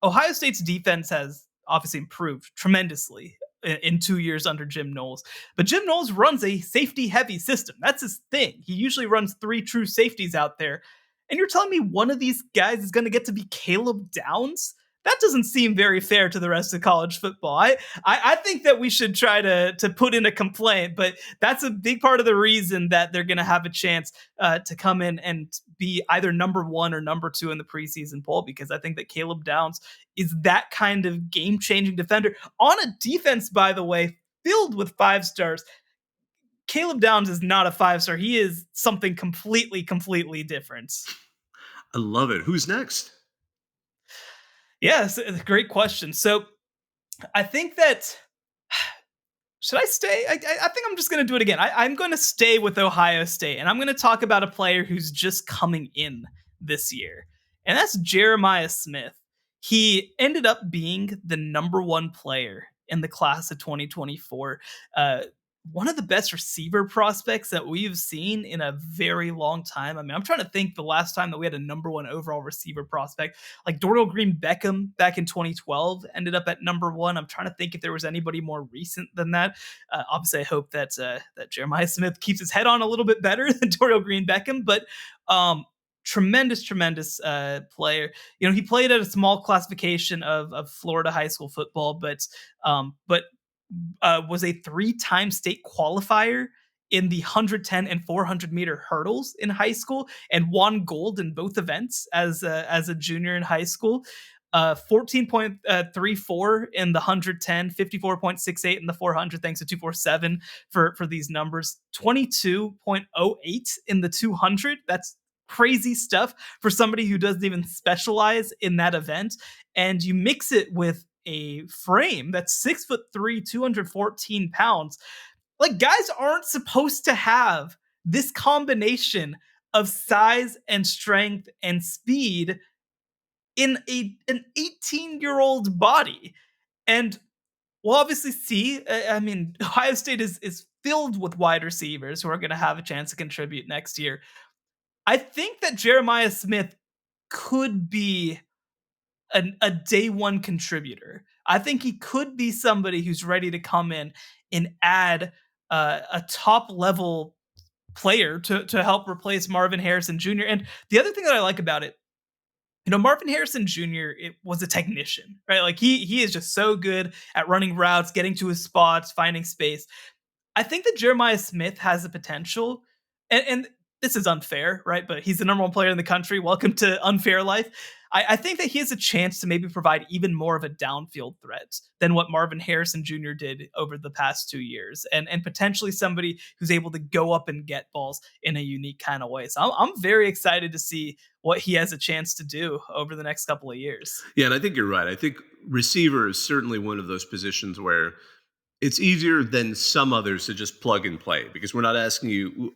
Ohio State's defense has obviously improved tremendously in 2 years under Jim Knowles. But Jim Knowles runs a safety-heavy system. That's his thing. He usually runs 3 true safeties out there. And you're telling me one of these guys is going to get to be Caleb Downs? That doesn't seem very fair to the rest of college football. I think that we should try to put in a complaint, but that's a big part of the reason that they're going to have a chance to come in and be either number 1 or number 2 in the preseason poll, because I think that Caleb Downs is that kind of game-changing defender on a defense, by the way, filled with 5 stars. Caleb Downs is not a 5-star. He is something completely different. I love it. Who's next? Yes, great question. So I think that, should I stay? I think I'm just going to do it again. I'm going to stay with Ohio State, and I'm going to talk about a player who's just coming in this year, and that's Jeremiah Smith. He ended up being the number 1 player in the class of 2024. One of the best receiver prospects that we've seen in a very long time. I mean, I'm trying to think the last time that we had a number 1 overall receiver prospect. Like Dorial Green-Beckham back in 2012 ended up at number 1. I'm trying to think if there was anybody more recent than that. Obviously, I hope that Jeremiah Smith keeps his head on a little bit better than Dorial Green-Beckham, but tremendous player. You know, he played at a small classification of Florida high school football, but was a 3-time state qualifier in the 110 and 400 meter hurdles in high school, and won gold in both events as a junior in high school. 14.34 in the 110, 54.68 in the 400, thanks to 247 for these numbers. 22.08 in the 200. That's crazy stuff for somebody who doesn't even specialize in that event. And you mix it with a frame that's 6'3", 214 pounds. Like, guys aren't supposed to have this combination of size and strength and speed in an 18-year-old body. And we'll obviously see. I mean, Ohio State is filled with wide receivers who are going to have a chance to contribute next year. I think that Jeremiah Smith could be a day 1 contributor. I think he could be somebody who's ready to come in and add a top level player to help replace Marvin Harrison Jr. And the other thing that I like about it, you know, Marvin Harrison Jr. was a technician, right? Like he is just so good at running routes, getting to his spots, finding space. I think that Jeremiah Smith has the potential, and this is unfair, right? But he's the number 1 player in the country. Welcome to unfair life. I think that he has a chance to maybe provide even more of a downfield threat than what Marvin Harrison Jr. did over the past 2 years, and potentially somebody who's able to go up and get balls in a unique kind of way. So I'm very excited to see what he has a chance to do over the next couple of years. Yeah, and I think you're right. I think receiver is certainly one of those positions where it's easier than some others to just plug and play, because we're not asking you.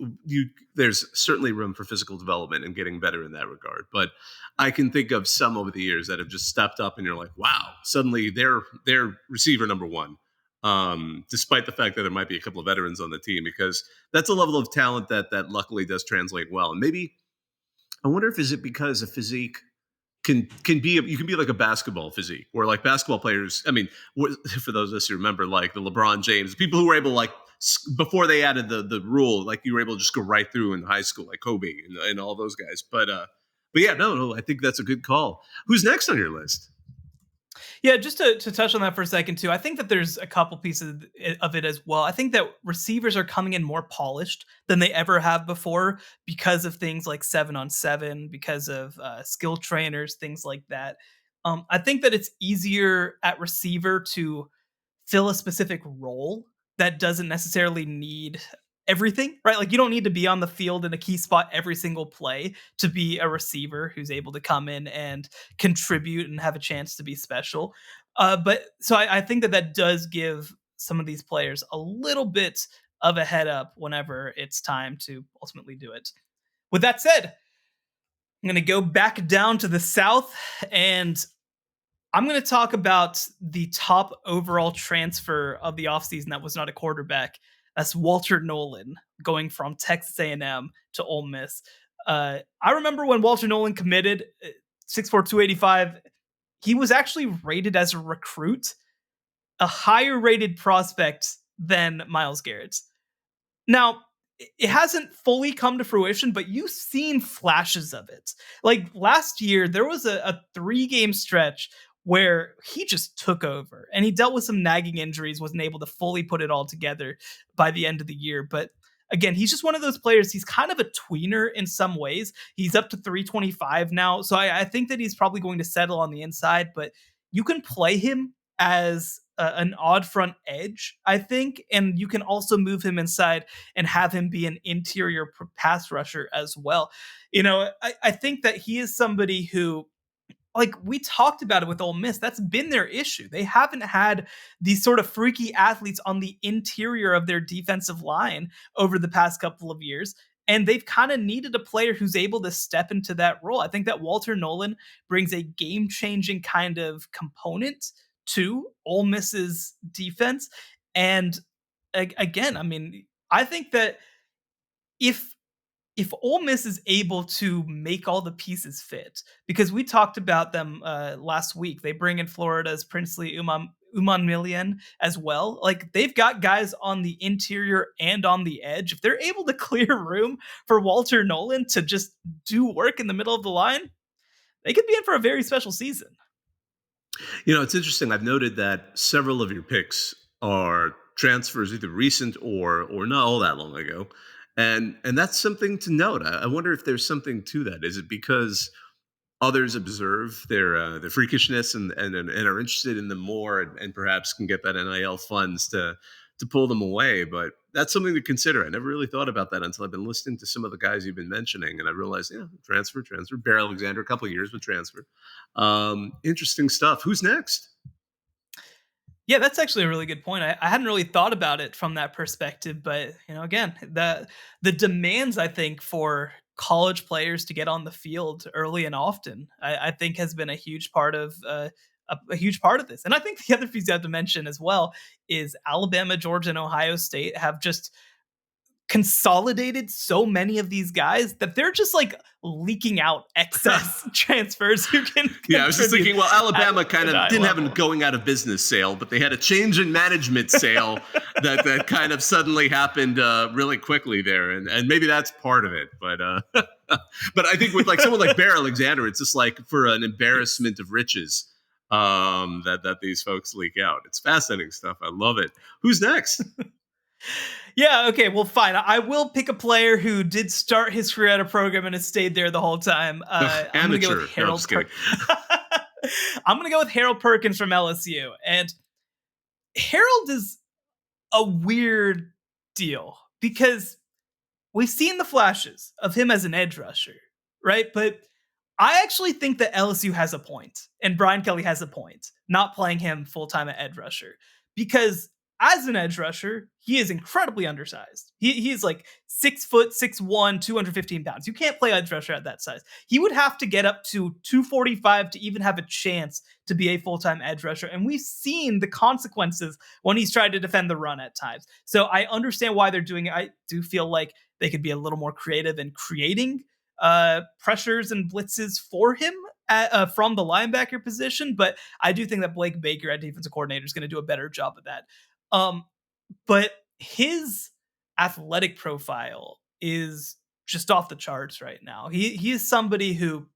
There's certainly room for physical development and getting better in that regard. But I can think of some over the years that have just stepped up, and you're like, wow, suddenly they're receiver number 1, despite the fact that there might be a couple of veterans on the team, because that's a level of talent that luckily does translate well. And maybe I wonder if is it because a physique can be you can be like a basketball physique, or like basketball players. I mean, for those of us who remember, like the LeBron James, people who were able to, like, before they added the rule, like you were able to just go right through in high school, like Kobe and all those guys. But yeah, no, I think that's a good call. Who's next on your list? Yeah, just to touch on that for a second too, I think that there's a couple pieces of it as well. I think that receivers are coming in more polished than they ever have before because of things like 7-on-7, because of skill trainers, things like that. I think that it's easier at receiver to fill a specific role that doesn't necessarily need everything, right? Like you don't need to be on the field in a key spot every single play to be a receiver who's able to come in and contribute and have a chance to be special. But so I think that that does give some of these players a little bit of a head up whenever it's time to ultimately do it. With that said, I'm going to go back down to the South and I'm going to talk about the top overall transfer of the offseason that was not a quarterback. That's Walter Nolan going from Texas A&M to Ole Miss. I remember when Walter Nolan committed, 6'4", 285, he was actually rated as a recruit, a higher rated prospect than Myles Garrett. Now, it hasn't fully come to fruition, but you've seen flashes of it. Like last year, there was a 3-game stretch where he just took over and he dealt with some nagging injuries, wasn't able to fully put it all together by the end of the year. But again, he's just one of those players. He's kind of a tweener in some ways. He's up to 325 now. So I think that he's probably going to settle on the inside, but you can play him as an odd front edge, I think. And you can also move him inside and have him be an interior pass rusher as well. I think that he is somebody who, like we talked about it with Ole Miss, that's been their issue. They haven't had these sort of freaky athletes on the interior of their defensive line over the past couple of years. And they've kind of needed a player who's able to step into that role. I think that Walter Nolan brings a game-changing kind of component to Ole Miss's defense. And again, I mean, I think that if Ole Miss is able to make all the pieces fit, because we talked about them last week, they bring in Florida's Princely Uman Millian as well. Like they've got guys on the interior and on the edge. If they're able to clear room for Walter Nolan to just do work in the middle of the line, they could be in for a very special season. It's interesting. I've noted that several of your picks are transfers, either recent or not all that long ago. And that's something to note. I wonder if there's something to that. Is it because others observe their freakishness and are interested in them more and perhaps can get that NIL funds to pull them away? But that's something to consider. I never really thought about that until I've been listening to some of the guys you've been mentioning, and I realized, transfer. Bear Alexander, a couple of years with transfer. Interesting stuff. Who's next? Yeah, that's actually a really good point. I hadn't really thought about it from that perspective, but again, the demands I think for college players to get on the field early and often, I think has been a huge part of a huge part of this. And I think the other piece you have to mention as well is Alabama, Georgia, and Ohio State have just consolidated so many of these guys that they're just like leaking out excess transfers who can. Yeah, I was just thinking, well, Alabama kind of didn't have a going out of business sale, but they had a change in management sale that kind of suddenly happened really quickly there, and maybe that's part of it. But but I think with like someone like Bear Alexander, it's just like for an embarrassment of riches that these folks leak out. It's fascinating stuff. I love it. Who's next? Yeah, okay, well, fine. I will pick a player who did start his career at a program and has stayed there the whole time. I'm going to go with Harold I'm going to go with Harold Perkins from LSU. And Harold is a weird deal because we've seen the flashes of him as an edge rusher, right? But I actually think that LSU has a point, and Brian Kelly has a point, not playing him full-time at edge rusher, because as an edge rusher, he is incredibly undersized. He is like 6 foot, 6'1", 215 pounds. You can't play edge rusher at that size. He would have to get up to 245 to even have a chance to be a full-time edge rusher. And we've seen the consequences when he's tried to defend the run at times. So I understand why they're doing it. I do feel like they could be a little more creative in creating pressures and blitzes for him from the linebacker position. But I do think that Blake Baker at defensive coordinator is going to do a better job of that. But his athletic profile is just off the charts right now. He is somebody who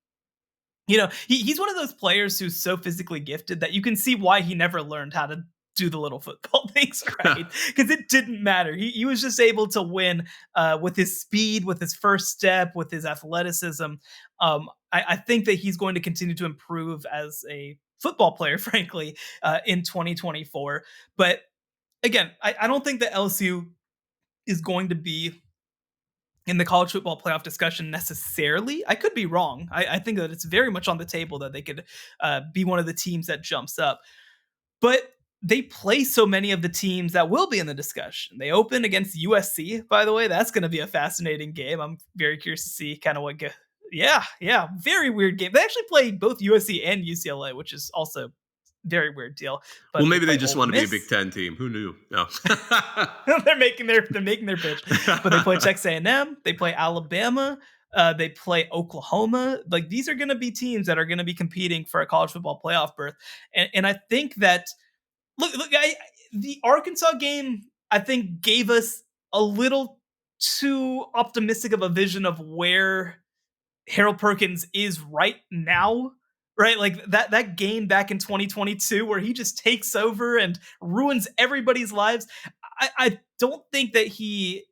He's one of those players who's so physically gifted that you can see why he never learned how to do the little football things right, because it didn't matter. He was just able to win with his speed, with his first step, with his athleticism. I think that he's going to continue to improve as a football player, frankly, in 2024. But again, I don't think that LSU is going to be in the college football playoff discussion necessarily. I could be wrong. I think that it's very much on the table that they could be one of the teams that jumps up. But they play so many of the teams that will be in the discussion. They open against USC, by the way. That's going to be a fascinating game. I'm very curious to see kind of what. Yeah, very weird game. They actually play both USC and UCLA, which is also very weird deal. But well, maybe they just Ole want to be a Miss. Big Ten team. Who knew? No. they're making their pitch. But they play Texas A&M, they play Alabama, they play Oklahoma. Like, these are going to be teams that are going to be competing for a college football playoff berth. And I think that look, the Arkansas game, I think, gave us a little too optimistic of a vision of where Harold Perkins is right now, right? Like that game back in 2022 where he just takes over and ruins everybody's lives. I don't think that he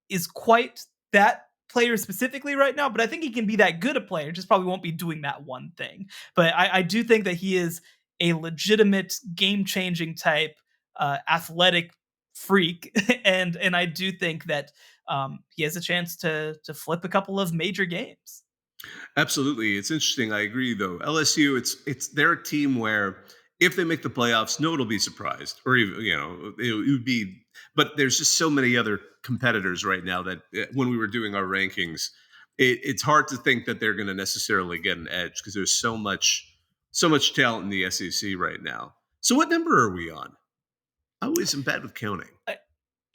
is quite that player specifically right now, but I think he can be that good a player, just probably won't be doing that one thing. But I do think that he is a legitimate game-changing type athletic freak, and I do think that he has a chance to flip a couple of major games. Absolutely. It's interesting. I agree though. LSU, it's they're a team where if they make the playoffs, no one will be surprised. Or even, it would be, but there's just so many other competitors right now that when we were doing our rankings, it's hard to think that they're going to necessarily get an edge because there's so much talent in the SEC right now. So what number are we on? I always am bad with counting.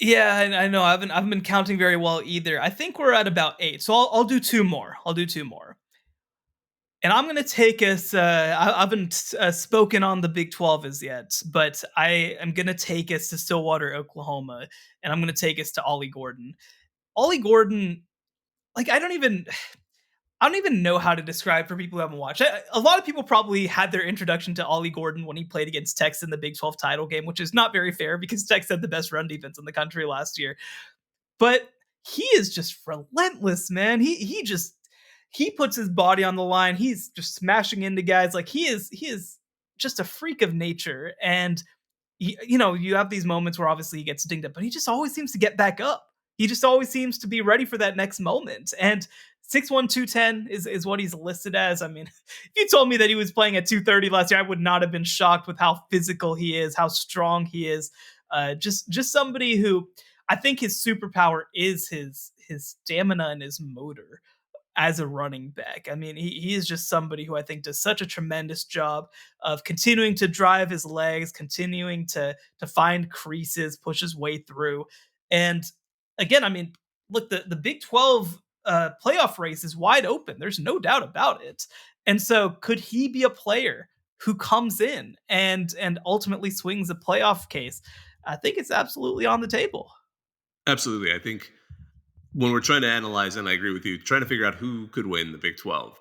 Yeah, I know. I haven't been counting very well either. I think we're at about 8. So I'll do two more. And I'm going to take us. I haven't spoken on the Big 12 as yet, but I am going to take us to Stillwater, Oklahoma, and I'm going to take us to Ollie Gordon. Ollie Gordon, like I don't even know how to describe for people who haven't watched. A lot of people probably had their introduction to Ollie Gordon when he played against Texas in the Big 12 title game, which is not very fair because Texas had the best run defense in the country last year. But he is just relentless, man. He puts his body on the line. He's just smashing into guys. Like, he is just a freak of nature. And you have these moments where obviously he gets dinged up, but he just always seems to get back up. He just always seems to be ready for that next moment. And 6'1", 210 is what he's listed as. I mean, if you told me that he was playing at 230 last year, I would not have been shocked with how physical he is, how strong he is. Just somebody who, I think his superpower is his stamina and his motor as a running back. I mean, he is just somebody who I think does such a tremendous job of continuing to drive his legs, continuing to find creases, push his way through. And again, I mean, look, the Big 12 playoff race is wide open. There's no doubt about it. And so could he be a player who comes in and ultimately swings a playoff case? I think it's absolutely on the table. Absolutely. I think when we're trying to analyze, and I agree with you, trying to figure out who could win the Big 12,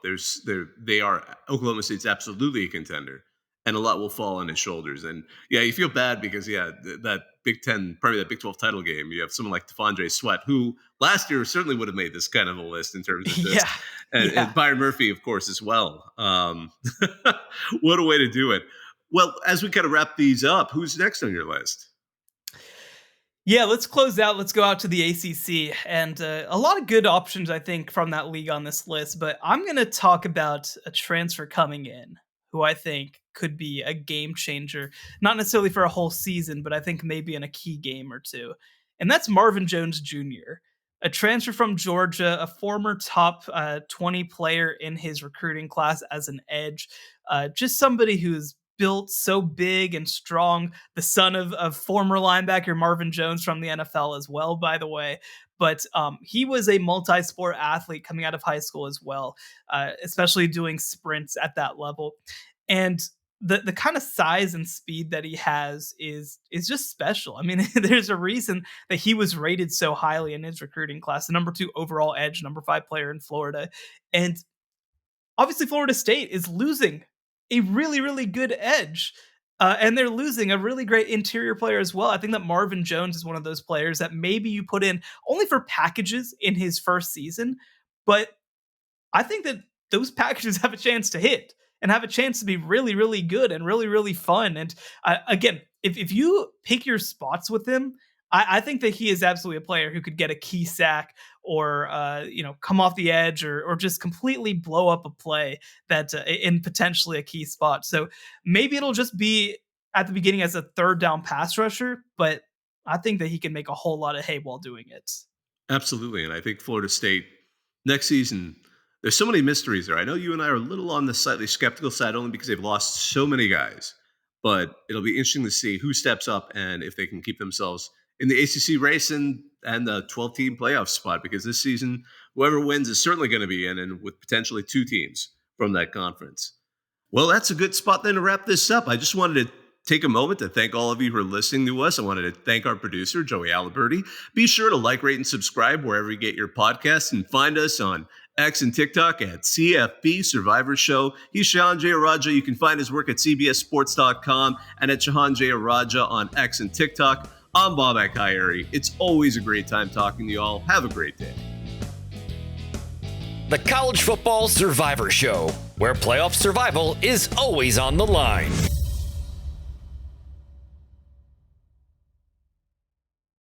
they are Oklahoma State's absolutely a contender, and a lot will fall on his shoulders. And yeah, you feel bad because that Big 10, probably that Big 12 title game, you have someone like T'Vondre Sweat, who last year certainly would have made this kind of a list in terms of this, and Byron Murphy, of course, as well. What a way to do it. Well, as we kind of wrap these up, who's next on your list? Yeah, let's close out. Let's go out to the ACC. And a lot of good options, I think, from that league on this list. But I'm going to talk about a transfer coming in who I think could be a game changer. Not necessarily for a whole season, but I think maybe in a key game or two. And that's Marvin Jones Jr., a transfer from Georgia, a former top 20 player in his recruiting class as an edge. Just somebody who's built so big and strong, the son of former linebacker Marvin Jones from the NFL as well, by the way. But he was a multi-sport athlete coming out of high school as well, especially doing sprints at that level. And the kind of size and speed that he has is just special. I mean, there's a reason that he was rated so highly in his recruiting class, the number 2 overall edge, number 5 player in Florida. And obviously Florida State is losing a really, really good edge. And they're losing a really great interior player as well. I think that Marvin Jones is one of those players that maybe you put in only for packages in his first season, but I think that those packages have a chance to hit and have a chance to be really, really good and really, really fun. And again, if you pick your spots with him, I think that he is absolutely a player who could get a key sack or come off the edge or just completely blow up a play that in potentially a key spot. So maybe it'll just be at the beginning as a third down pass rusher, but I think that he can make a whole lot of hay while doing it. Absolutely. And I think Florida State next season, there's so many mysteries there. I know you and I are a little on the slightly skeptical side only because they've lost so many guys, but it'll be interesting to see who steps up and if they can keep themselves in the ACC race and the 12-team playoff spot, because this season, whoever wins is certainly going to be in, and with potentially 2 teams from that conference. Well, that's a good spot then to wrap this up. I just wanted to take a moment to thank all of you who are listening to us. I wanted to thank our producer, Joey Aliberti. Be sure to like, rate, and subscribe wherever you get your podcasts, and find us on X and TikTok at CFP Survivor Show. He's Shehan J. Araja. You can find his work at CBSSports.com and at Shehan J. Araja on X and TikTok. I'm Bobak Hyeri. It's always a great time talking to you all. Have a great day. The College Football Survivor Show, where playoff survival is always on the line.